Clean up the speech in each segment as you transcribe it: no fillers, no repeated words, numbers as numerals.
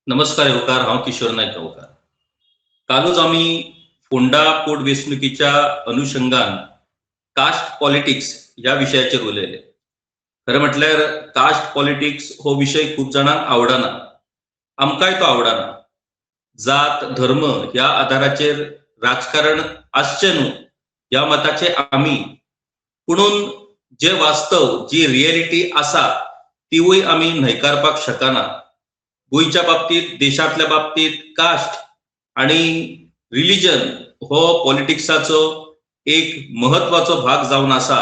नमस्कार येवकार, हांव किशोर नायक येवकार. कालूच आमी फोंडा पोटवेंचणुकीच्या अनुशंगान कास्ट पॉलिटिक्स ह्या विशयाचेर उलयले. खरें म्हटल्यार कास्ट पॉलिटिक्स हो विशय खूब जाणांक आवडना. आमकांय तो आवडना. जात धर्म ह्या आधाराचेर राजकारण आसचें न्हू ह्या मताचे आमी, पुणून जे वास्तव जी रियलिटी आसा तीवूय आमी न्हयकारपाक शकना. गोयच्या बाबतीत, देशातल्या बाबतीत कास्ट आणि रिलीजन हो पॉलिटिक्साचो एक महत्वाचो भाग जावन आसा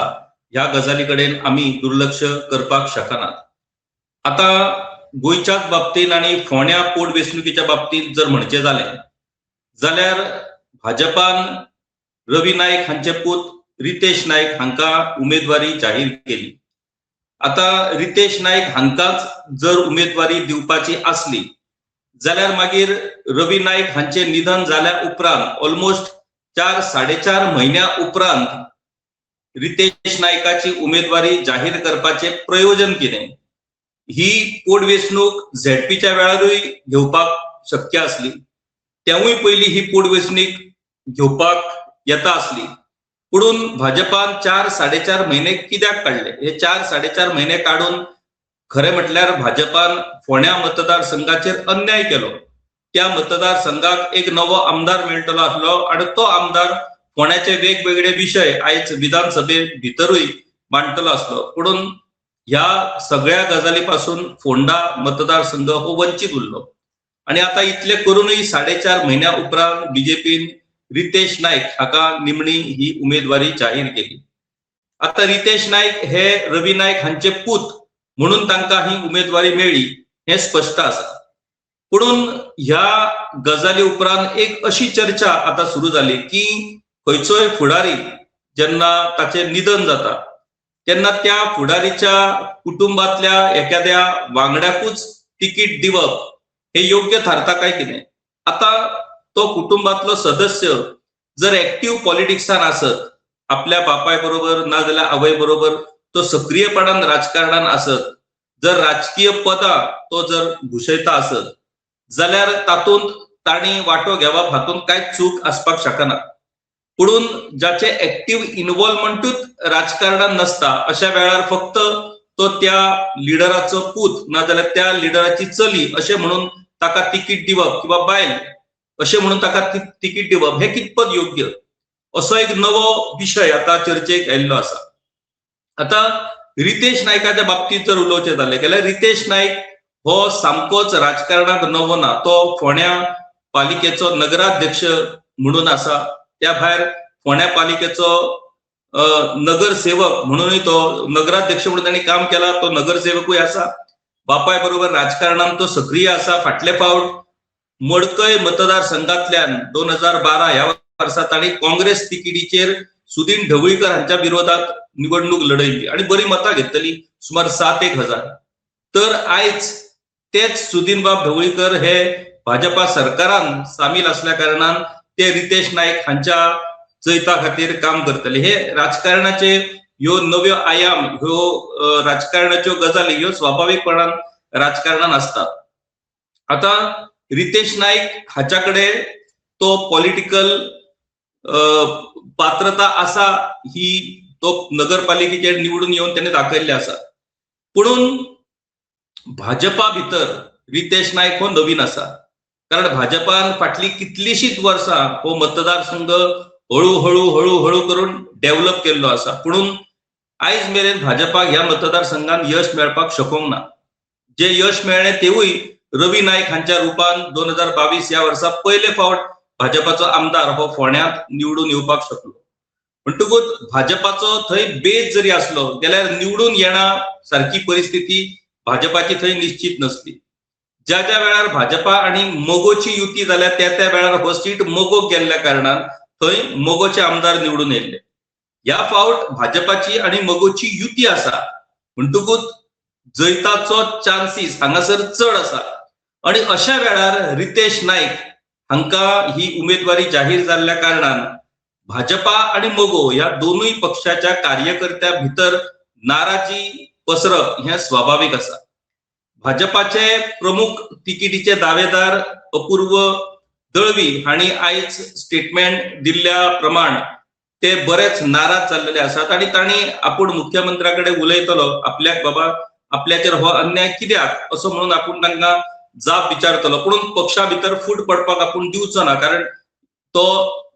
ह्या गजाली कडेन आमी दुर्लक्ष करपाक शकनात. आता गोयच्याच बाबतीत आणि फोंड्या पोटवेंचणुकीच्या बाबतीत जर म्हणचे जाल्यार भाजपान रवी नाईक हांचे पूत रितेश नाईक हांका उमेदवारी जाहीर केली. आता रितेश नाईक हांकाच जर उमेदवारी दिवपाची असली जाल्यार मागीर रवी नाईक हांचे निधन जाल्या उपरांत ऑलमोस्ट 4-4.5 म्हयन्या उपरांत रितेश नाईकाची उमेदवारी जाहीर करपाचे प्रयोजन कितें? ही पोटवेंचणूक झेडपीच्या वेळारूय घेवपाक शक्य असली, तेवूय पयली ही पोटवेंचणूक घेवपाक येता असली, पुणून भाजपान 4-4.5 म्हयने कित्याक काडले? हे 4-4.5 म्हयने काडून खरें म्हटल्यार भाजपान फोंड्या मतदारसंघाचेर अन्याय केलो. त्या मतदारसंघाक एक नवो आमदार मेळटलो आसलो आणि तो आमदार फोंड्याचे वेगवेगळे विशय आयज विधानसभे भितरूय मांडटलो आसलो, पुणून ह्या सगळ्या गजाली पासून फोंडा मतदारसंघ हो वंचित उरलो. आणि आता इतले करूनय 4.5 म्हयन्या उपरांत बीजेपीन रितेश नाईक हाका निमणी ही उमेदवारी जाहीर केली. आता रितेश नाईक हे रवी नाईक हांचे पूत म्हणून तांकां ही उमेदवारी मेळ्ळी हे स्पष्ट आसा. पुणून ह्या गजाली उपरांत एक अशी चर्चा आता सुरू जाली की खंयचोय फुडारी जेन्ना ताचे निधन जाता तेन्ना त्या फुडारीच्या कुटुंबातल्या एखाद्या वांगड्याकूच तिकीट दिवप हे योग्य थारता काय कितें? आता तो कुटुंबातलो सदस्य जर ऍक्टिव्ह पॉलिटिक्सान आसत, आपल्या बापाय बरोबर ना जाल्यार आवय बरोबर तो सक्रियपणान राजकारणान आसत, जर राजकीय पदां तो जर भुशयता आसत जाल्यार तातूंत ताणी वांटो घेवप हातूंत कांयच चूक आसपाक शकना. पुणून जाचे ऍक्टिव्ह इन्व्हॉल्वमेंटूच राजकारणान नसता अशा वेळार फक्त तो त्या लिडराचो पूत ना जाल्यार त्या लिडराची चली अशें म्हणून ताका तिकीट दिवप किंवा बायल अशें म्हणून ताका तिकीट दिवप हे कितपत योग्य? असो एक नवो विशय आता चर्चेक आयिल्लो आसा. आता रितेश नाईकाच्या बाबतीत जर उलोवचें जालें जाल्यार रितेश नाईक हो सामकोच राजकारणात नवो ना. तो फोंड्या पालिकेचो नगराध्यक्ष म्हणून आसा. त्या भायर फोंड्या पालिकेचो नगरसेवक म्हणूनय तो नगराध्यक्ष म्हणून तांणी काम केला. तो नगरसेवकूय आसा. बापाय बरोबर राजकारणात तो सक्रिय आसा. फाटले फावट मडकय मतदारसंघातल्यान 2012 ह्या वर्सा तांणी काँग्रेस तिकिटीचेर सुदीन ढवळीकर हांच्या विरोधात निवडणूक लढयली आणि बरी मतां घेतली, सुमार 7-1,000. तर आयज तेच सुदीन बाब ढवळीकर हे भाजपा सरकारान सामील असल्या कारणान ते रितेश नाईक हांच्या जैता खातीर काम करतले. हे राजकारणाचे ह्यो नव्यो आयाम, ह्यो राजकारणाच्यो गजाली ह्यो स्वाभाविकपणान राजकारणान असतात. आता रितेश नाईक हाच्याकडे तो पॉलिटिकल पात्रता आसा ही तो नगरपालिकेचेर निवडून येवन त्याने दाखयल्ले आसा. पुणून भाजपा भितर रितेश नाईक हो नवीन आसा. कारण भाजपान फाटली कितलीशीच वर्सां हो मतदारसंघ हळू करून डेव्हलप केल्लो आसा. पुणून आयज मेरेन भाजपाक ह्या मतदारसंघान यश मेळपाक शकूंक ना. जे यश मेळ्ळें तेवूय रवी नाईक हांच्या रुपान 2022 ह्या वर्सा पयले फावट भाजपाचो आमदार हो फोंड्यांत निवडून येवपाक शकलो. म्हणटकूच भाजपाचो थंय बेज जरी असलो जाल्यार निवडून येणा सारखी परिस्थिती भाजपाची थंय निश्चित नसली. ज्या वेळार भाजपा आणि मोगोची युती जाल्या त्या वेळार हो सीट मोगोक गेल्ल्या कारणान थंय मोगोचे आमदार निवडून येयले. ह्या फावट भाजपाची आणि मोगोची युती आसा म्हणटकूच जैताचो चान्सीस हांगासर चड आसा. आणि अशा वेळार रितेश नाईक हांका ही उमेदवारी जाहीर जाल्ल्या कारणान भाजपा आणि मोगो ह्या दोनूय पक्षाच्या कार्यकर्त्या भितर नाराजी पसरप हे स्वाभाविक आसा. भाजपाचे प्रमुख तिकिटीचे दावेदार अपूर्व दळवी हांणी आयज स्टेटमेंट दिल्ल्या प्रमाण ते बरेच नाराज जाल्लेले आसात आणि तांणी आपूण मुख्यमंत्र्याकडे उलयतलो आपल्याक बाबा आपल्याचेर हो अन्याय कित्याक असो म्हणून आपूण तांकां जाप विचारतलो, पूण पक्षा भितर फूट पडपाक आपूण दिवचो ना, कारण तो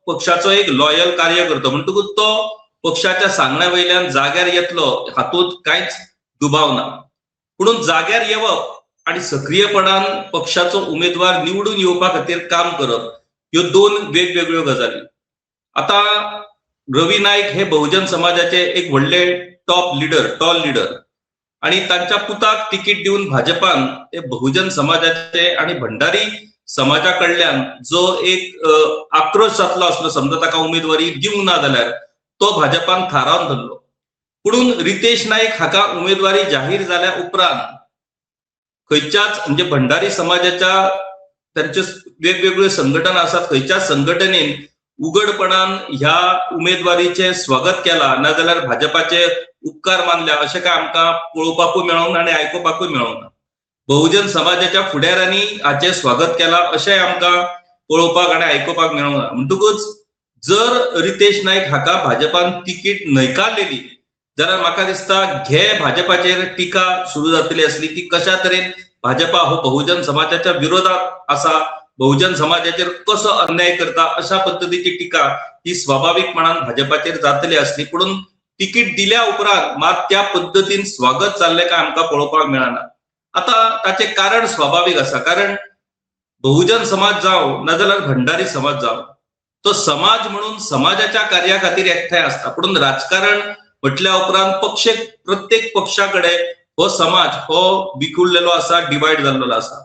पक्षाचो एक लॉयल कार्यकर्तो म्हणटकूच तो पक्षाच्या सांगण्या वयल्यान जाग्यार येतलो हातूंत कांयच दुबाव ना. पूण जाग्यार येवप आणि सक्रियपणान पक्षाचो उमेदवार निवडून येवपा खातीर काम करप ह्यो दोन वेगवेगळ्यो गजाली. आता रवी नाईक हे बहुजन समाजाचे एक व्हडले टॉल लीडर आणि तांच्या पुताक तिकीट दिवन भाजपान ते बहुजन समाजाचे आणि भंडारी समाजा कडल्यान जो एक आक्रोश जातलो आसलो समजा ताका उमेदवारी दिवंक ना जाल्यार तो भाजपान थारावन धरलो. पुणून रितेश नाईक हाका उमेदवारी जाहीर जाल्या उपरांत खंयच्याच म्हणजे भंडारी समाजाच्या त्यांचे वेगवेगळे संघटना आसात, खंयच्याच संघटनेन उघडपणान ह्या उमेदवारीचे स्वागत केला ना जाल्यार भाजपाचे उपकार मानल्या अशें काय आमकां पळोवपाकूय मेळोंक ना आनी आयकुपाकूय मेळोंक ना. बहुजन समाजाच्या फुडाऱ्यांनी हाचे स्वागत केला अशें आमकां पळोवपाक आनी आयकुपाक मेळोंक ना. म्हणटकूच जर रितेश नाईक हाका भाजपान तिकीट न्हयकारलेली जाल्यार म्हाका दिसता घे भाजपाचेर टिका सुरू जातली आसली की कशा तरेन भाजपा हो बहुजन समाजाच्या विरोधात आसा, बहुजन समाजाचेर कसो अन्याय करता अशा पद्धतीची टिका ही स्वाभाविकपणान भाजपाचेर जातली आसली. पूण तिकीट दिल्या उपरांत मात त्या पद्धतीन स्वागत जाल्लें काय आमकां पळोवपाक मेळना. आता ताचे कारण स्वाभाविक आसा, कारण बहुजन समाज जावं ना जाल्यार भंडारी समाज जावं तो समाज म्हणून समाजाच्या कार्या खातीर एकठांय आसता. पूण राजकारण म्हटल्या उपरांत प्रत्येक पक्षाकडे हो समाज हो विखुरलेलो आसा, डिवायड जाल्लो आसा.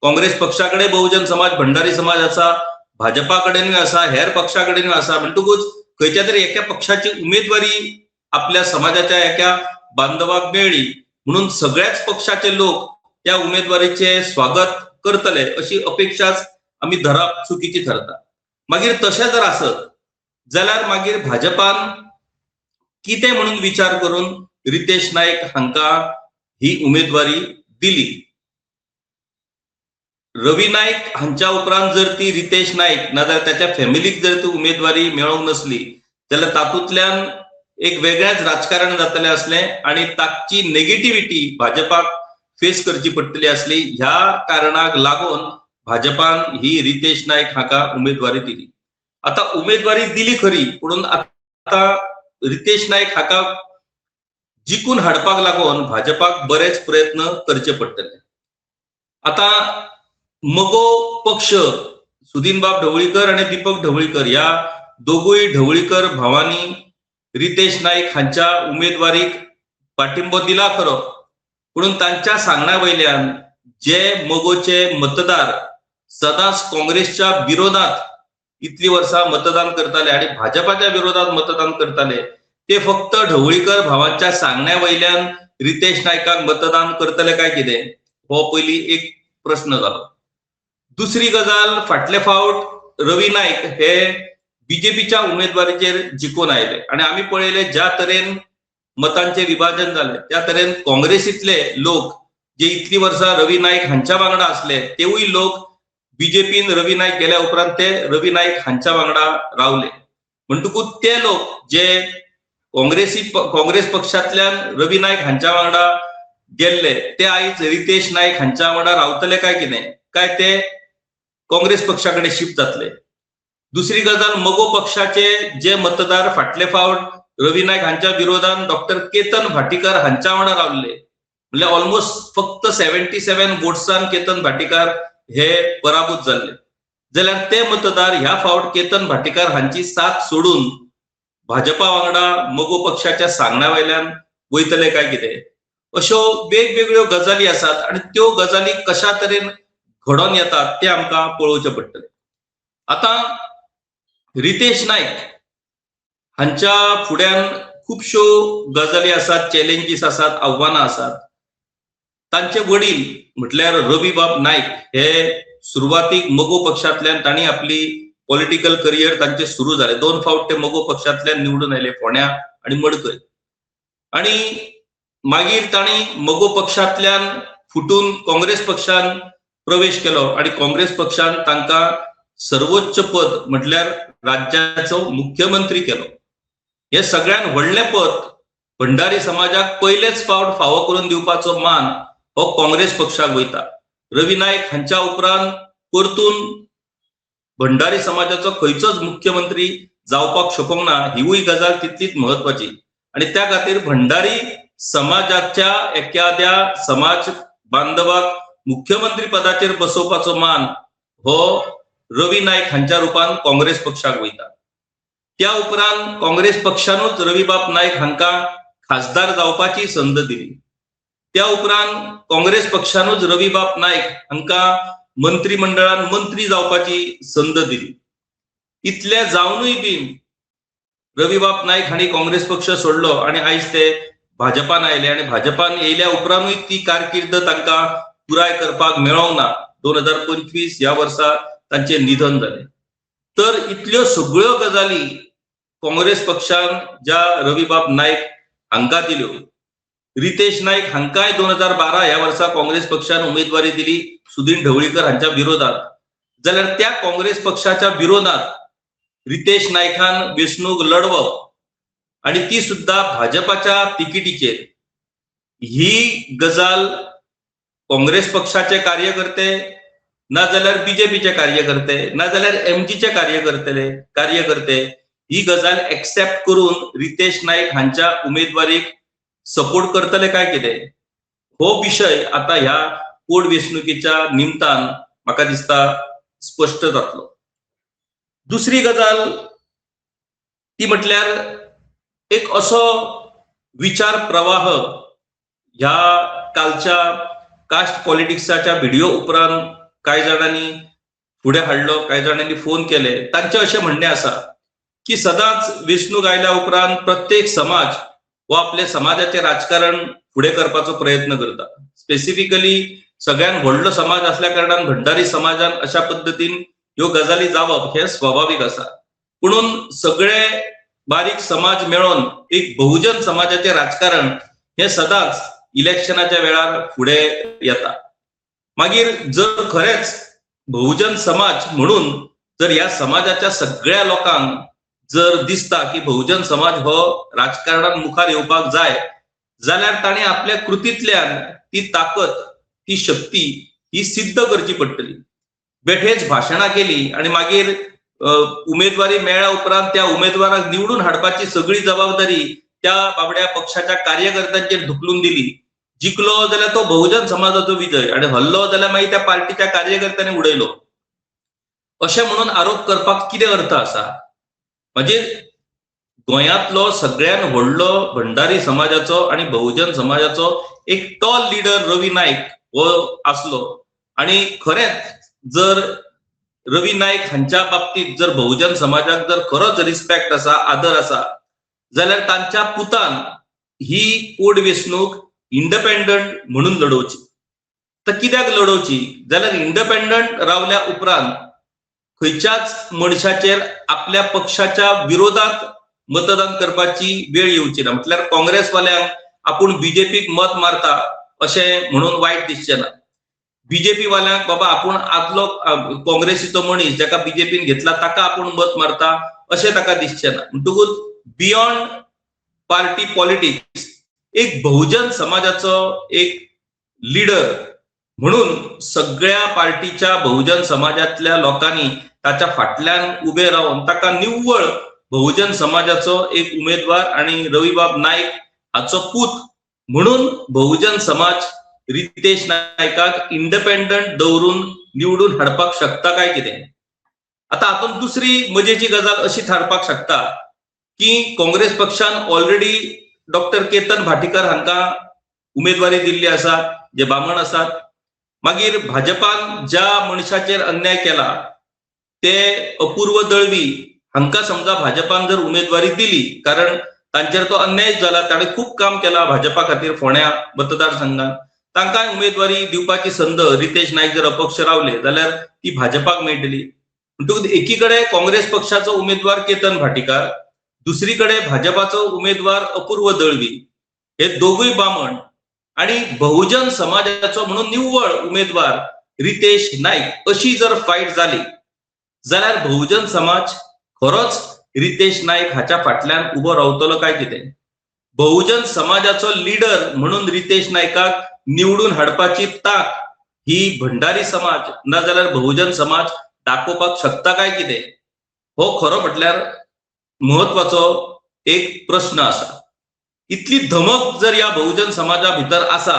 काँग्रेस पक्षाकडे बहुजन समाज भंडारी समाज आसा, भाजपा कडेनूय आसा, हेर पक्षा कडेनूय आसा. म्हणटकूच खंयच्या तरी एका पक्षाची उमेदवारी आपल्या समाजाच्या एका बांधवाक मेळ्ळी म्हणून सगळ्याच पक्षाचे लोक त्या उमेदवारीचे स्वागत करतले अशी अपेक्षाच आमी धरप चुकीची ठरता. मागीर तशें जर आसत जाल्यार मागीर भाजपान कितें म्हणून विचार करून रितेश नाईक हांकां ही उमेदवारी दिली. रवी नाईक हांच्या उपरांत जर ती रितेश नाईक ना जाल्यार त्याच्या फॅमिलीक जर ती उमेदवारी मेळोंक नसली जाल्यार तातूंतल्यान एक वेगळेंच राजकारण जातलें असलें आणि ताची नेगेटिव्हिटी भाजपाक फेस करची पडटली आसली. ह्या कारणाक लागून भाजपान ही रितेश नाईक हाका उमेदवारी दिली. आता उमेदवारी दिली खरी, पूण आता रितेश नाईक हाका जिखून हाडपाक लागून भाजपाक बरेच प्रयत्न करचे पडटले. आता मगो पक्ष सुदीनबाब ढवळीकर आणि दीपक ढवळीकर या दोगूय ढवळीकर भावांनी रितेश नाईक हांच्या उमेदवारीक पाठिंबो दिला खरो, पूण तांच्या सांगण्या वयल्यान जे मगोचे मतदार सदांच काँग्रेसच्या विरोधात इतली वर्सां मतदान करताले आणि भाजपाच्या विरोधात मतदान करताले ते फक्त ढवळीकर भावांच्या सांगण्या वयल्यान रितेश नाईकाक मतदान करतले काय कितें हो पयली एक प्रश्न जालो. दुसरी गजाल, फाटले फावट रवी नाईक हे बीजेपीच्या उमेदवारीचेर जिखून आयले आणि आम्ही पळयले ज्या तरेन मतांचे विभाजन झाले त्या तरेन काँग्रेसीतले लोक जे इतली वर्सां रवी नाईक हांच्या वांगडा असले तेवूय लोक बीजेपीन रवी नाईक गेल्या उपरांत ते रवी नाईक हांच्या वांगडा रावले. म्हणटकूच ते लोक जे काँग्रेस पक्षांतल्यान रवी नाईक हांच्या वांगडा गेल्ले ते आयज रितेश नाईक हांच्या वांगडा रावतले काय कितें काय ते काँग्रेस पक्षाकडे शिफ्ट जातले. दुसरी गजाल, मगो पक्षाचे जे मतदार फाटले फावट रवी नाईक हांच्या विरोधात डॉक्टर केतन भाटीकर हांच्या वांगडा रावले म्हणजे ऑलमोस्ट फक्त 77 वोट्सान केतन भाटीकर हे पराभूत झाले जाल्यार ते मतदार ह्या फावट केतन भाटीकर हांची साथ सोडून भाजपा वांगडा मगो पक्षाच्या सांगण्या वयल्यान वयतले काय कितें अश्यो वेगवेगळ्यो गजाली आसात आणि त्यो गजाली कशा तरेन घडोवन येतात ते आमकां पळोवचें पडटलें. आता रितेश नाईक हांच्या फुड्यान खूबश्यो गजाली आसात, चॅलेंजीस आसात, आव्हानां आसात. तांचे वडील म्हटल्यार रवीबाब नाईक हे सुरवातीक मगो पक्षांतल्यान तांणी आपली पॉलिटिकल करियर तांचे सुरू जाले. 2 फावट ते मगो पक्षांतल्यान निवडून आयले, फोंड्या आणि मडकय. आणि मागीर तांणी मगो पक्षांतल्यान फुटून काँग्रेस पक्षान प्रवेश केलो आणि काँग्रेस पक्षान तांकां सर्वोच्च पद म्हटल्यार राज्याचो मुख्यमंत्री केलो. हे सगळ्यात व्हडलें पद भंडारी समाजाक पयलेच फावट फावो करून दिवपाचो मान हो काँग्रेस पक्षाक वयता. रवी नाईक हांच्या उपरांत परतून भंडारी समाजाचो खंयचोच मुख्यमंत्री जावपाक शकूंक ना, ही गजाल तितलीच महत्वाची. आणि त्या खातीर भंडारी समाजाच्या एखाद्या समाज बांधवाक मुख्यमंत्री पदाचेर बसोवपाचो मान हो रवी नाईक हांच्या रुपान काँग्रेस पक्षाक वयता. त्या उपरांत काँग्रेस पक्षानूच रविबाब नाईक हांकां खासदार जावपाची संद दिली. त्या उपरांत काँग्रेस पक्षानूच रविबाब नाईक हांकां मंत्रिमंडळान मंत्री जावपाची संद दिली. इतले जावनूय बीन रविबाब नाईक हांणी काँग्रेस पक्ष सोडलो आणि आयज ते भाजपान आयले आणि भाजपान येयल्या उपरांतूय ती कारकीर्द तांकां पुराय करपाक मेळोंक ना. 2025 ह्या वर्सा तांचे निधन जालें. तर इतल्यो सगळ्यो गजाली काँग्रेस पक्षान ज्या रविबाब नाईक हांकां दिल्यो, रितेश नाईक हांकांय 2012 ह्या वर्सा काँग्रेस पक्षान उमेदवारी दिली सुदीन ढवळीकर हांच्या विरोधात. जाल्यार त्या काँग्रेस पक्षाच्या विरोधात रितेश नाईकान वेंचणूक लढवप आणि ती सुद्धा भाजपाच्या तिकिटीचेर, ही गजाल काँग्रेस पक्षाचे कार्यकर्ते ना जाल्यार बीजेपीचे कार्यकर्ते ना जाल्यार एमजीचे कार्यकर्ते ही गजाल एक्सेप्ट करून रितेश नाईक हांच्या उमेदवारीक सपोर्ट करतले काय कितें, हो विषय आता ह्या पोटवेंचणुकीच्या निमतान म्हाका दिसता स्पश्ट जातलो. दुसरी गजाल ती म्हटल्यार एक असो विचार प्रवाह ह्या कालच्या कास्ट पॉलिटिक्साच्या व्हिडिओ उपरांत कांय जाणांनी फुडें हाडलो, कांय जाणांनी फोन केले. तांचे अशें म्हणणें आसा की सदांच वेंचणूक आयल्या उपरांत प्रत्येक समाज हो आपले समाजाचे राजकारण फुडें करपाचो प्रयत्न करता. स्पेसिफिकली सगळ्यात व्हडलो समाज असल्या कारणान भंडारी समाजान अशा पद्दतीन ह्यो गजाली जावप हे स्वाभाविक आसा. पुणून सगळे बारीक समाज मेळोन एक बहुजन समाजाचे राजकारण हे सदांच इलेक्शनाच्या वेळार फुडें येता. मागीर जर खरेंच बहुजन समाज म्हणून जर ह्या समाजाच्या सगळ्या लोकांक जर दिसता की बहुजन समाज हो राजकारणात मुखार येवपाक जाय, जाल्यार ताणें आपल्या कृतींतल्यान ती ताकद, ती शक्ती ही सिद्ध करची पडटली. बेठेच भाशणां केली आणि मागीर उमेदवारी मेळ्ळ्या उपरांत त्या उमेदवाराक निवडून हाडपाची सगळी जबाबदारी त्या बाबड्या पक्षाच्या कार्यकर्त्यांचेर धुकलून दिली. जिखलो जाल्यार तो बहुजन समाजाचो विजय आणि हरलो जाल्यार मागीर त्या पार्टीच्या कार्यकर्त्यांनी उडयलो, अशें म्हणून आरोप करपाक कितें अर्थ आसा? म्हणजे गोंयांतलो सगळ्यात व्हडलो भंडारी समाजाचो आणि बहुजन समाजाचो एक टॉल लिडर रवी नाईक हो आसलो आणि खरेंच जर रवी नाईक हांच्या बाबतीत जर बहुजन समाजाक जर खरोच रिस्पेक्ट आसा, आदर आसा, जाल्यार तांच्या पुतान ही पोटवेंचणूक इंडिपेंडंट म्हणून लढोवची. तर कित्याक लढोवची? जाल्यार इंडिपेंडंट रावल्या उपरांत खंयच्याच मनशाचेर आपल्या पक्षाच्या विरोधात मतदान करपाची वेळ येवची ना. म्हटल्यार काँग्रेसवाल्यांक आपूण बीजेपीक मत मारता अशें म्हणून वायट दिसचें ना. बीजेपी वाल्यांक बाबा आपूण आदलो काँग्रेसीचो मनीस जाका बीजेपीन घेतला ताका आपूण मत मारता अशें ताका दिसचें ना. म्हणटकूच बियॉन्ड पार्टी पॉलिटिक्स एक बहुजन समाजाचो एक लिडर म्हणून सगळ्या पार्टीच्या बहुजन समाजातल्या लोकांनी ताच्या फाटल्यान उबे रावन ताका निव्वळ बहुजन समाजाचो एक उमेदवार आणि रविबाब नाईक हाचो पूत म्हणून बहुजन समाज रितेश नाईकाक इंडिपेंडंट दवरून निवडून हाडपाक शकता काय कितें? आता हातूंत दुसरी मजेची गजाल अशी थारपाक शकता की काँग्रेस पक्षान ऑलरेडी डॉक्टर केतन भाटीकर हांकां उमेदवारी दिल्ली आसा, जे बामण आसात. मागीर भाजपान ज्या मनशाचेर अन्याय केला ते अपूर्व दळवी हांकां समजा भाजपान जर उमेदवारी दिली, कारण तांचेर तो अन्याय जाला, ताणें खूप काम केला भाजपा खातीर फोंड्या मतदारसंघात, तांकां उमेदवारी दिवपाची संद रितेश नाईक जर अपक्ष रावले जाल्यार ती भाजपाक मेळटली. म्हणटकूच एकीकडे काँग्रेस पक्षाचो उमेदवार केतन भाटीकर, दुसरीकडे भाजपाचो उमेदवार अपूर्व दळवी, हे दोगूय बामण आणि बहुजन समाजाचो म्हणून निव्वळ उमेदवार रितेश नाईक अशी जर फायट झाली जाल्यार बहुजन समाज खरोच रितेश नाईक हाच्या फाटल्यान उबो रावतलो काय कितें? बहुजन समाजाचो लीडर म्हणून रितेश नाईकाक निवडून हाडपाची ताक ही भंडारी समाज ना जाल्यार बहुजन समाज दाखोवपाक शकता काय कितें? हो खरो म्हटल्यार महत्वाचो एक प्रश्न आसा. इतली धमक जर या बहुजन समाजा भितर आसा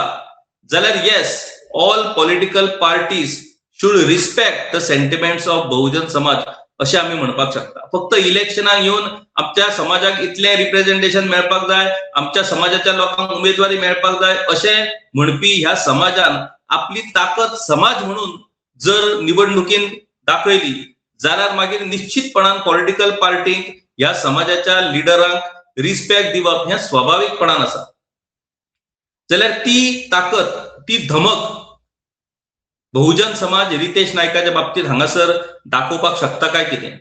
जाल्यार yes, all political parties should respect the sentiments of Bahujan Samaj अशें आमी म्हणपाक शकता. फक्त इलेक्शनाक येवन आमच्या समाजाक इतलें रिप्रेझेंटेशन मेळपाक जाय, आमच्या समाजाच्या लोकांक उमेदवारी मेळपाक जाय अशें म्हणपी ह्या समाजान आपली ताकद समाज म्हणून जर निवडणुकीन दाखयली जाल्यार मागीर निश्चितपणान पॉलिटिकल पार्टीक ह्या समाजाच्या लिडरांक रिस्पेक्ट दिवप हें स्वाभाविकपणान आसा. जाल्यार ती ताकद, ती धमक बहुजन समाज रितेश नायकाच्या बाबतीत हांगासर दाखोवपाक शकता काय कितें?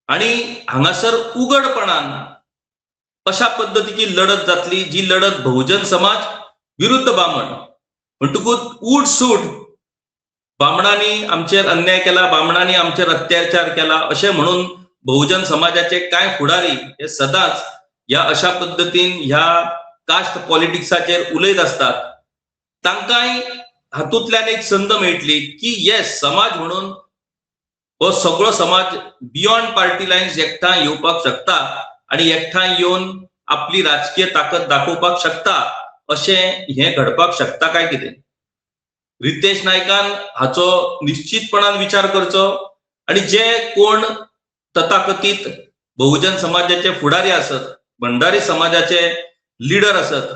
आणि हांगासर उघडपणान अशा पद्धतीची लढत जातली जी लढत बहुजन समाज विरुद्ध बामण. म्हणटकूच उठसूट बामणांनी आमचेर अन्याय केला, बामणांनी आमचेर अत्याचार केला अशें म्हणून बहुजन समाजाचे काय फुडारी हे सदांच ह्या अशा पद्धतीन ह्या कास्ट पॉलिटिक्साचेर उलयत असतात. तांकांय हातूंतल्यान एक संद मेळटली की येस, समाज म्हणून हो सगळो समाज बियॉन्ड पार्टी लायन्स एकठांय येवपाक शकता आणि एकठांय येवन आपली राजकीय ताकद दाखोवपाक शकता अशें हें घडपाक शकता काय कितें? रितेश नायकान हाचो निश्चितपणान विचार करचो आणि जे कोण तथाकथीत बहुजन समाजाचे फुडारी असत, भंडारी समाजाचे लीडर असत,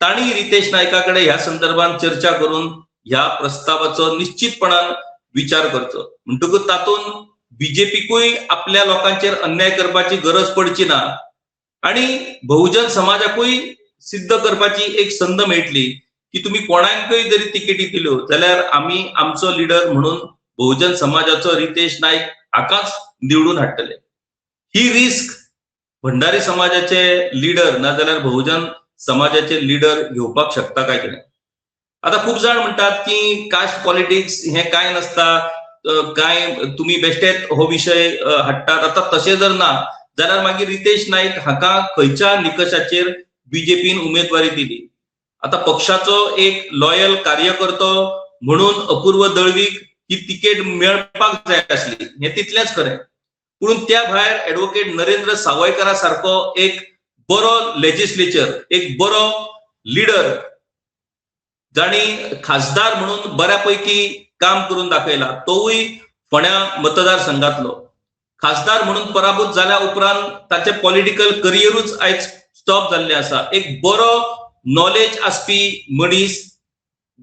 तांणी रितेश नायकाकडे ह्या संदर्भात चर्चा करून ह्या प्रस्तावाचो निश्चितपणान विचार करचो. म्हणटकूच तातूंत बीजेपीकूय आपल्या लोकांचेर अन्याय करपाची गरज पडची ना आणि बहुजन समाजाकूय सिद्ध करपाची एक संद मेळटली की तुम्ही कोणाकय जरी तिकेटी दिल्यो जाल्यार आमी आमचो लीडर म्हणून बहुजन समाजाचो रितेश नाईक हाकाच निवडून हाडटले. ही रिस्क भंडारी समाजाचे लीडर ना जाल्यार बहुजन समाजाचे लीडर घेवपाक शकता काय कितें? आता खूप जाण म्हणतात की कास्ट पॉलिटिक्स हे काय नसता, काय तुम्ही बेश्टेच हो विषय हाडटात. आता तशें जर ना जाल्यार मागीर रितेश नाईक हाका खंयच्या निकषाचेर बीजेपीन उमेदवारी दिली? आता पक्षाचो एक लॉयल कार्यकर्तो म्हणून अपूर्व दळवीक ही तिकेट मेळपाक जाय आसली, हे तितलेंच खरें. पूण त्या भायर ॲडव्होकेट नरेंद्र सावयकारा सारको एक बरो लेजिस्लेचर, एक बरो लीडर जाणी खासदार म्हणून बऱ्यापैकी काम करून दाखयला, तोवूय फोंड्या मतदारसंघातलो खासदार म्हणून पराभूत जाल्या उपरांत ताचे पॉलिटिकल करियरूच आयज स्टॉप जाल्लें आसा. एक बरो नॉलेज आसपी मनीस,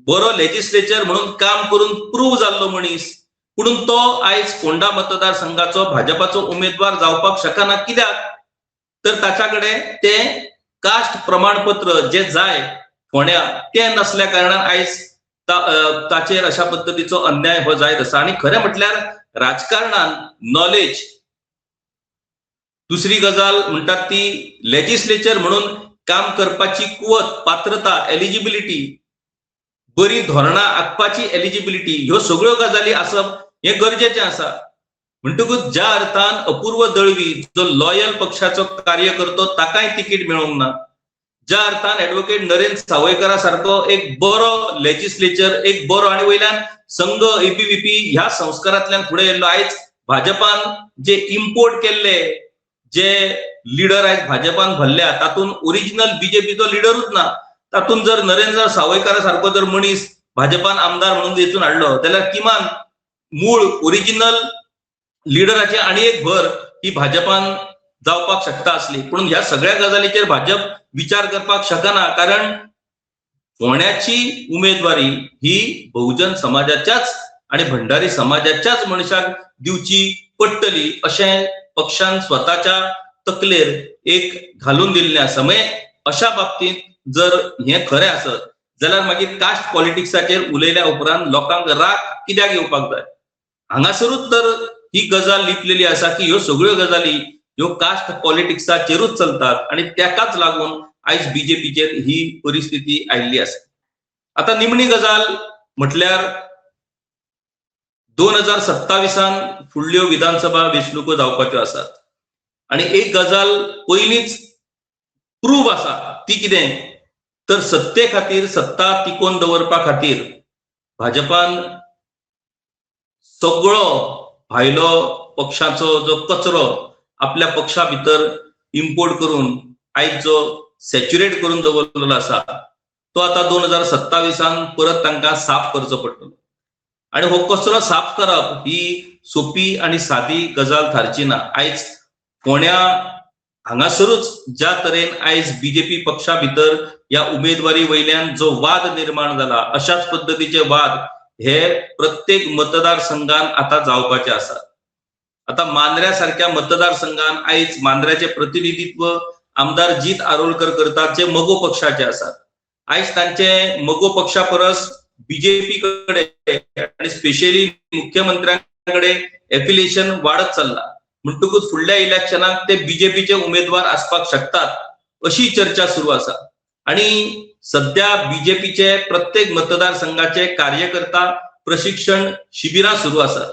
बरो लेजिस्लेचर म्हणून काम करून प्रूव्ह जाल्लो मनीस, पुणून तो आयज फोंडा मतदारसंघाचो भाजपाचो उमेदवार जावपाक शकना. कित्याक तर ताच्याकडे ते कास्ट प्रमाणपत्र जे जाय फोंड्या ते नसल्या कारणान आयज ताचेर अशा पद्धतीचो अन्याय हो जायत आसा. आणि खरें म्हटल्यार राजकारणान नॉलेज, दुसरी गजाल म्हणटात ती लेजिस्लेचर म्हणून काम करपाची कुवत, पात्रता, एलिजिबिलिटी, बरी धोरणां आखपाची एलिजिबिलिटी, ह्यो सगळ्यो गजाली आसप हे गरजेचें आसा. म्हणटकूच ज्या अर्थान अपूर्व दळवी जो लॉयल पक्षाचो कार्यकर्तो ताकाय तिकीट मेळोंक ना, ज्या अर्थान ॲडव्होकेट नरेंद्र सावयकारा सारको एक बरो लेजिस्लेचर, एक बरो आणि वयल्यान संघ एबीव्हीपी ह्या संस्कारांतल्यान फुडें येयल्लो, आयज भाजपान जे इम्पोर्ट केल्ले जे लीडर आयज भाजपान भरल्या तातूंत ओरिजिनल बीजेपीचो लीडरूच ना. तातूंत जर नरेंद्र सावयकारा सारको जर मनीस भाजपान आमदार म्हणून वेंचून हाडलो जाल्यार किमान मूळ ओरिजिनल लिडराचे आनी एक भर ही भाजपान जावपाक शकता असली. पूण ह्या सगळ्या गजालीचेर भाजप विचार करपाक शकना, कारण फोंड्याची उमेदवारी ही बहुजन समाजाच्याच आणि भंडारी समाजाच्याच मनशाक दिवची पडटली अशें पक्षान स्वताच्या तकलेर एक घालून दिल्लें आसा. म्हणजे अशा बाबतींत जर हे खरें आसत जाल्यार मागीर कास्ट पॉलिटिक्साचेर उलयल्या उपरांत लोकांक राग कित्याक येवपाक जाय? हांगासरूच तर ही गजाल लिपलेली आसा की ह्यो सगळ्यो गजाली ह्यो कास्ट पॉलिटिक्साचेरूच चलतात आणि त्याकाच लागून आयज बीजेपीचेर ही परिस्थिती आयिल्ली आसा. आता निमणी गजाल म्हटल्यार 2027 फुडल्यो विधानसभा वेंचणुको जावपाच्यो आसात आणि एक गजाल पयलींच प्रूव्ह आसा ती कितें तर सत्ते खातीर सत्ता टिकोवन दवरपा खातीर भाजपान सगळो भायलो पक्षाचो जो कचरो आपल्या पक्षा भितर इम्पोर्ट करून आयज जो सॅच्युरेट करून दवरलेलो आसा तो आता 2027 परत तांकां साफ करचो पडटलो. आणि हो कचरो साफ करप ही सोपी आणि सादी गजाल थारची ना. आयज फोंड्या हांगासरूच ज्या तरेन आयज बीजेपी पक्षा भितर ह्या उमेदवारी वयल्यान जो वाद निर्माण जाला अशाच पद्धतीचे वाद हे प्रत्येक मतदारसंघान आता जावपाचे आसात. आता मांद्र्या सारख्या मतदारसंघान आयज मांद्र्याचे प्रतिनिधित्व आमदार जीत आरोलकर करतात जे मगो पक्षाचे आसात. आयज तांचे मगो पक्षा परस बीजेपी कडे आणि स्पेशली मुख्यमंत्र्यांकडे एफिलिएशन वाढत चालला. म्हणटकूच फुडल्या इलेक्शनाक ते बीजेपीचे उमेदवार आसपाक शकतात अशी चर्चा सुरू आसा. आणि सध्या बीजेपीचे प्रत्येक मतदारसंघाचे कार्यकर्ता प्रशिक्षण शिबिरां सुरू आसात.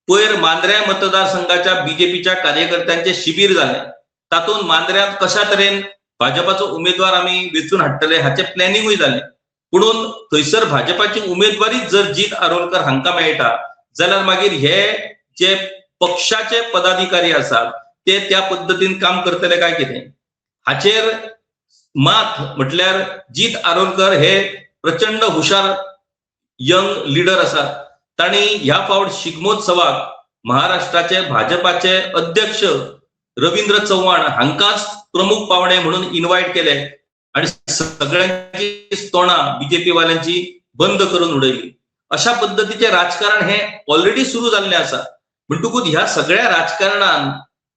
पयर मांद्र्या मतदारसंघाच्या बीजेपीच्या कार्यकर्त्यांचे शिबीर जाले. तातूंत मांद्र्यांत कशा तरेन भाजपाचो उमेदवार आमी वेचून हाडटले हाचे प्लॅनिंगूय जालें. पुणून थंयसर भाजपाची उमेदवारी जर जीत आरोलकर हांकां मेळटा जाल्यार मागीर हे जे पक्षाचे पदाधिकारी आसात ते त्या पद्धतीन काम करतले काय कितें हाचेर मात म्हटल्यार जीत आरोलकर हे प्रचंड हुशार यंग लीडर आसात. तांणी ह्या फावट शिगमोत्सवाक महाराष्ट्राचे भाजपाचे अध्यक्ष रवींद्र चव्हाण हांकांच प्रमुख पावणे म्हणून इन्व्हाइट केले आणि सगळ्यांची तोंडां बीजेपी वाल्यांची बंद करून उडयली. अशा पद्धतीचे राजकारण हे ऑलरेडी सुरू जाल्ले आसा. म्हणटकूच ह्या सगळ्या राजकारणान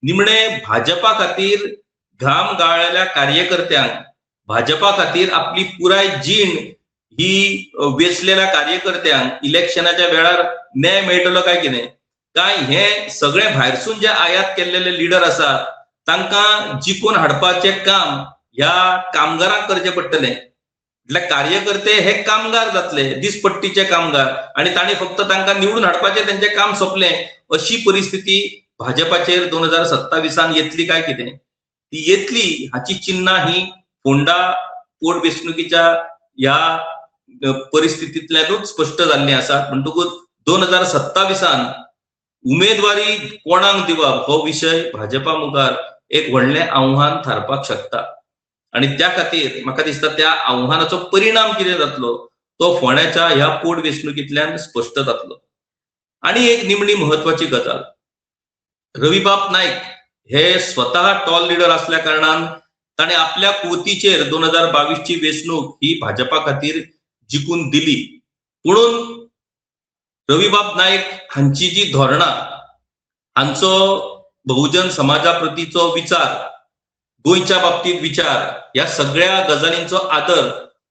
निमणे भाजपा खातीर घाम गाळलेल्या कार्यकर्त्यांक भाजपा खातीर आपली पुराय जीण ही वेचलेल्या कार्यकर्त्यांक इलेक्शनाच्या वेळार न्याय मेळटलो काय कितें काय हे सगळे भायरसून जे आयात केलेले लीडर आसात तांकां जिखून हाडपाचे काम ह्या कामगारांक करचे पडटले. म्हटल्यार कार्यकर्ते हे कामगार जातले दिसपट्टीचे कामगार आणि तांणी फक्त तांकां निवडून हाडपाचे त्यांचे काम सोंपले अशी परिस्थिती भाजपाचेर 2027 येतली काय कितें ती येतली हाची चिन्हां ही फोंडा पोटवेंचणुकीच्या ह्या परिस्थितींतल्यानूच स्पश्ट जाल्ली आसात. म्हणटकूच 2027 उमेदवारी कोणाक दिवप हो विशय भाजपा मुखार एक व्हडलें आव्हान थारपाक शकता. आणि त्या खातीर म्हाका दिसता त्या आव्हानाचो परिणाम कितें जातलो तो फोंड्याच्या ह्या पोटवेंचणुकींतल्यान स्पश्ट जातलो. आणि एक निमणी महत्वाची गजाल रविबाब नायक हे स्वतः टॉल लीडर असल्या कारणान ताणे आपल्या कुवतीचेर 2022 ची वेंचणूक ही भाजपा खातीर जिखून दिली. पुणून रविबाब नायक हांची जी धोरणां हांचो बहुजन समाजा प्रतीचो विचार गोंयच्या बाबतीत विचार ह्या सगळ्या गजालींचो आदर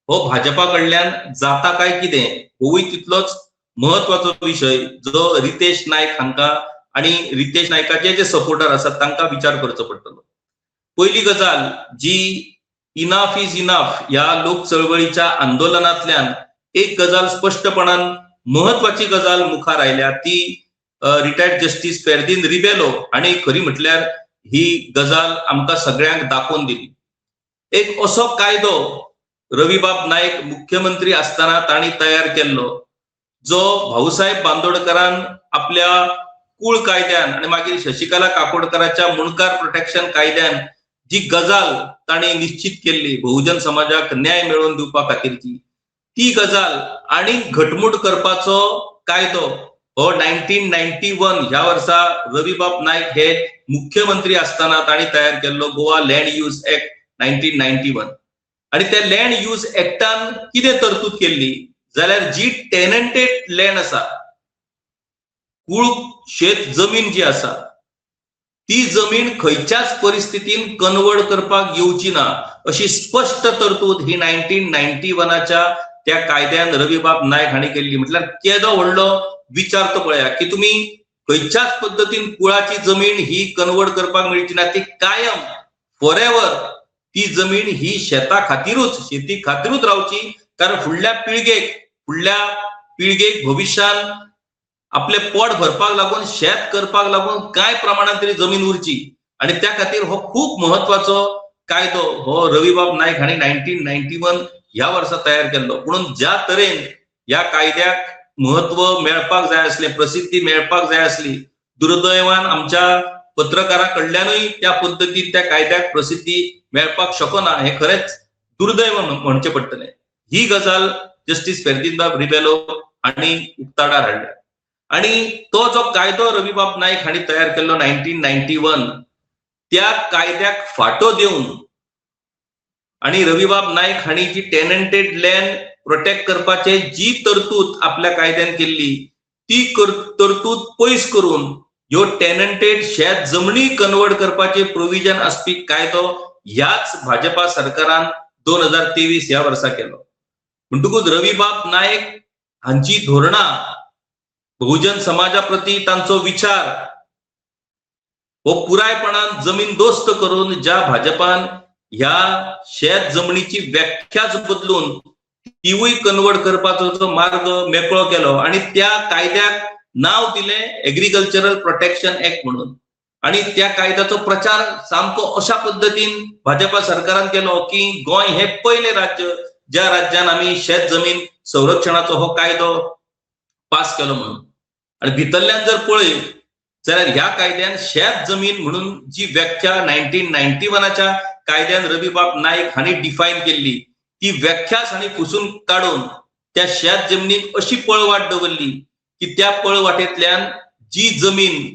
हो भाजपा कडल्यान जाता काय कितें होवूय तितलोच महत्वाचो विषय जो रितेश नायक हांकां आणि रितेश नायकाचे जे सपोर्टर आसात तांकां विचार करचो पडटलो. पहिली गजाल जी इनाफ इज इनाफ ह्या लोक चळवळीच्या आंदोलनांतल्यान एक गजाल स्पष्टपणान महत्वाची गजाल मुखार आयल्या ती रिटायर्ड जस्टिस फेर्दीन रिबेलो आणि खरी म्हटल्यार ही गजाल आमकां सगळ्यांक दाखोवन दिली. एक असो कायदो रविबाब नायक मुख्यमंत्री असताना तांणी तयार केल्लो जो भाऊसाहेब बांदोडकरान आपल्या कुळ कायद्यान आणि मागीर शशिकला काकोडकराच्या मुणकार प्रोटेक्शन कायद्यान जी गजाल तांणी निश्चित केल्ली बहुजन समाजाक न्याय मेळोवन दिवपा खातीरची ती गजाल आणि घटमूट करपाचो कायदो हो 1991 ह्या वर्सा रविबाब नायक हे मुख्यमंत्री असताना तांणी तयार केल्लो गोवा लँड यूज ऍक्ट 1991. आणि त्या लँड यूज ऍक्टान कितें तरतूद केल्ली जाल्यार जी टेनंटेड लँड आसा कुळ शेत जमीन जी आसा ती जमीन खंयच्याच परिस्थितीन कन्वर्ट करपाक येवची ना अशी स्पष्ट तरतूद ही 1991च्या त्या कायद्यान रविबाब नायक हांणी केल्ली. म्हटल्यार केदो व्हडलो विचार तो पळया की तुम्ही खंयच्याच पद्धतीन कुळाची जमीन ही कन्वर्ट करपाक मेळची ना ती कायम फॉरएव्हर ती जमीन ही शेता खातीरूच शेती खातीरूच रावची, कारण फुडल्या पिळगेक भविष्यान आपले पोट भरपाक लागून शेत करपाक लागून काय प्रमाणात तरी जमीन उरची. आणि त्या खातीर हो खूप महत्वाचो कायदो हो रविबाब नाईक हांणी 1991 ह्या वर्सा तयार केल्लो. म्हणून ज्या तरेन ह्या कायद्याक महत्व मेळपाक जाय आसलें, प्रसिद्धी मेळपाक जाय आसली, दुर्दैवान आमच्या पत्रकारां कडल्यानूय त्या पद्दतीन त्या कायद्याक प्रसिद्धी मेळपाक शकना, हे खरेंच दुर्दैव म्हणचें पडटलें. ही गजाल जस्टीस फेर्दिन्बाब रिबेलो हांणी उक्ताडार हाडल्या. आणि तो जो कायदो रविबाब नाईक हांणी तयार केल्लो 1991, त्या कायद्याक फाटो दिवन आणि रविबाब नाईक हांणी जी टेनंटेड लँड प्रोटेक्ट करपाचे जी तरतूद आपल्या कायद्यान केल्ली, ती तरतूद पयस करून ह्यो टेनंटेड शेत जमनी कन्वर्ट करपाचे प्रोविजन आसपी कायदो ह्याच भाजपा सरकारान 2023 ह्या वर्सा केलो. म्हणटकूच रविबाब नाईक हांची धोरणां, बहुजन समाजा प्रती तांचो विचार हो पुरायपणान जमीन दोस्त करून ज्या भाजपान ह्या शेत जमनीची व्याख्याच बदलून तीवूय कन्वर्ट करपाचो जो मार्ग मेकळो केलो आणि त्या कायद्याक नाव दिलें एग्रीकल्चरल प्रोटेक्शन ऍक्ट म्हणून. आणि त्या कायद्याचो प्रचार सामको अशा पद्दतीन भाजपा सरकारान केलो की गोंय हे पयले राज्य ज्या राज्यान आमी शेत जमीन संरक्षणाचो हो कायदो पास केलो म्हणून. आणि भितरल्यान जर पळयत जाल्यार ह्या कायद्यान शेत जमीन म्हणून जी व्याख्या 1991च्या कायद्यान रविबाब नाईक हांणी डिफायन केल्ली, ती व्याख्याच हांणी पुसून काडून त्या शेत जमनीक अशी पळवाट दवरली की त्या पळवाटेंतल्यान जी जमीन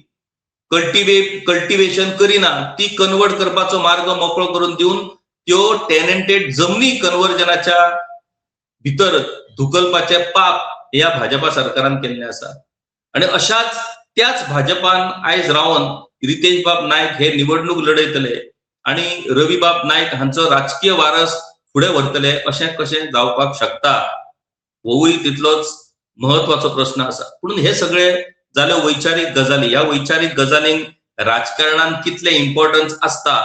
कल्टिवेशन करिना ती कन्वर्ट करपाचो मार्ग मोकळो करून दिवन त्यो टेनंटेड जमनी कन्वर्जनाच्या भितर धुकलपाचे पाप ह्या भाजपा सरकारान केल्लें आसा. आणि अशाच त्याच भाजपान आयज रावन रितेश बाब नाईक हे निवडणूक लढयतले आणि रविबाब नाईक हांचो राजकीय वारस फुडें व्हरतले अशें कशें जावपाक शकता, होवूय तितलोच महत्वाचो प्रश्न आसा. म्हणून हे सगळे जाल्यो वैचारीक गजाली. ह्या वैचारीक गजालींक राजकारणान कितले इम्पॉर्टन्स आसता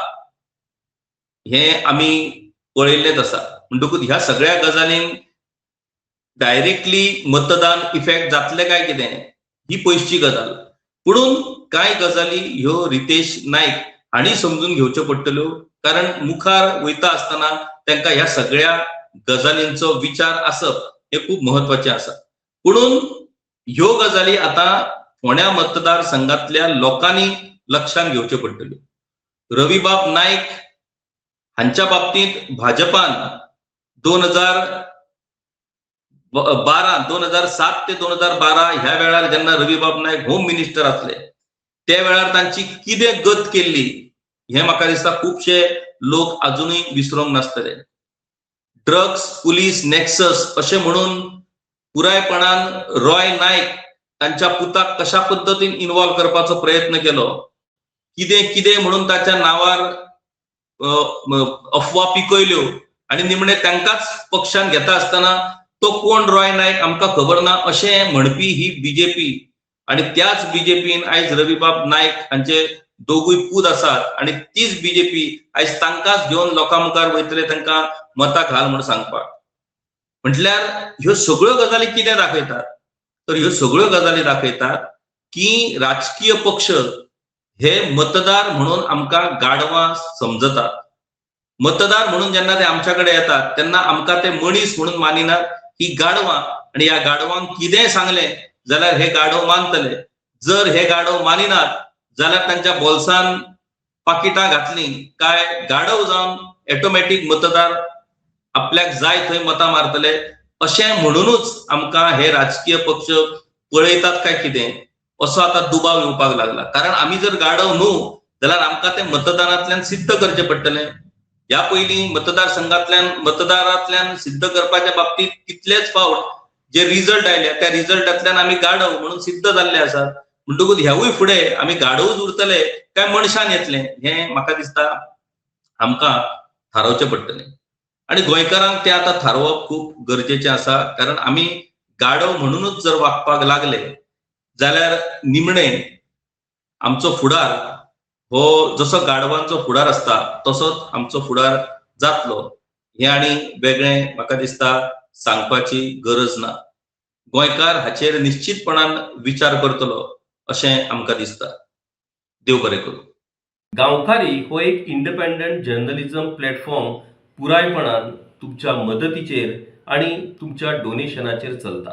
हे आमी पळयल्लेच आसा. म्हणटकूच ह्या सगळ्या गजालींक डायरेक्टली मतदान इफेक्ट जातले काय कितें ही पयसची गजाल. पुणून कांय गजाली ह्यो रितेश नाईक हांणी समजून घेवच्यो पडटल्यो, कारण मुखार वयता आसतना तांकां ह्या सगळ्या गजालींचो विचार आसप हे खूप महत्वाचें आसा. पुणून ह्यो गजाली आता फोंड्या मतदारसंघातल्या लोकांनी लक्षात घेवच्यो पडटल्यो. रविबाब नाईक हांच्या बाबतींत भाजपान 2007 ते 2012 ह्या वेळार जेन्ना रविबाब नाईक होम मिनिस्टर आसले त्या वेळार तांची कितें गत केल्ली हे म्हाका दिसता खुबशे लोक अजुनूय विसरूंक नासतले. ड्रग्स पुलीस नेक्सस अशें म्हणून पुरायपणान रॉय नाईक तांच्या पुताक कशा पद्दतीन इन्वॉल्व करपाचो प्रयत्न केलो, कितें कितें म्हणून ताच्या नावार अफवा पिकयल्यो आणि निमणे तांकांच पक्षान घेता आसतना तो कोण रॉय नाईक आमकां खबर ना अशें म्हणपी ही बीजेपी. आणि त्याच बीजेपीन आयज रविबाब नाईक हांचे दोगूय पूत आसात आणि तीच बीजेपी आयज तांकांच घेवन लोकां मुखार वयतले, तांकां मतां घाल म्हणून सांगपाक. म्हटल्यार ह्यो सगळ्यो गजाली कितें दाखयतात, तर ह्यो सगळ्यो गजाली दाखयतात की राजकीय पक्ष हे मतदार म्हणून आमकां गाडवां समजतात. मतदार म्हणून जेन्ना ते आमच्या कडेन येतात तेन्ना आमकां ते मनीस म्हणून मानिनात, ही गाडवां. आणि ह्या गाडवांक कितेंय सांगलें जाल्यार हे गाडव मानतले. जर हे गाडव मानिनात जाल्यार तांच्या बोल्सान पाकिटां घातली काय गाडव जावन ऑटोमॅटिक मतदार आपल्याक जाय थंय मतां मारतले. अशें म्हणूनच आमकां हे राजकीय पक्ष पळयतात काय कितें असो आता दुबाव येवपाक लागला. कारण आमी जर गाडव न्हू जाल्यार आमकां ते मतदानांतल्यान सिद्ध करचें पडटलें. ह्या पयलीं मतदारांतल्यान सिद्ध करपाच्या बाबतींत कितलेच फावट जे रिझल्ट आयले त्या रिझल्टांतल्यान आमी गाडव म्हणून सिद्ध जाल्ले आसात. म्हणटकूच ह्यावूय फुडें आमी गाडवूच उरतले काय मनशान येतले हे म्हाका दिसता आमकां थारावचें पडटलें. आणि गोंयकारांक तें आतां थारोवप खूब गरजेचें आसा. कारण आमी गाडव म्हणूनच जर वागपाक लागले जाल्यार निमणें आमचो फुडार हो जसो गाडवांचो फुडार आसता तसोच आमचो फुडार जातलो हे आनी वेगळें म्हाका दिसता सांगपाची गरज ना. गोंयकार हाचेर निश्चितपणान विचार करतलो अशें आमकां दिसता. देव बरें करूं. गांवकारी हो एक इंडिपेंडंट जर्नलिझम प्लॅटफॉर्म पुरायपणान तुमच्या मदतीचेर आणि तुमच्या डोनेशनाचेर चलता.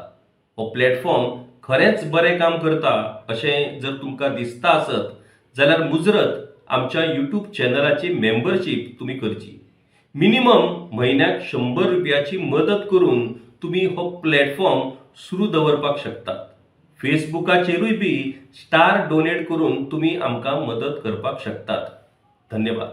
हो प्लॅटफॉर्म खरेंच बरें काम करता अशें जर तुमकां दिसता आसत जाल्यार मुजरत आमच्या यूट्यूब चॅनलाची मेंबरशीप तुम्ही करची. मिनिमम म्हयन्याक 100 रुपयाची मदत करून तुम्ही हो प्लॅटफॉर्म सुरू दवरपाक शकतात. फेसबुकाचेरूय बी स्टार डोनेट करून तुम्ही आमकां मदत करपाक शकतात. धन्यवाद.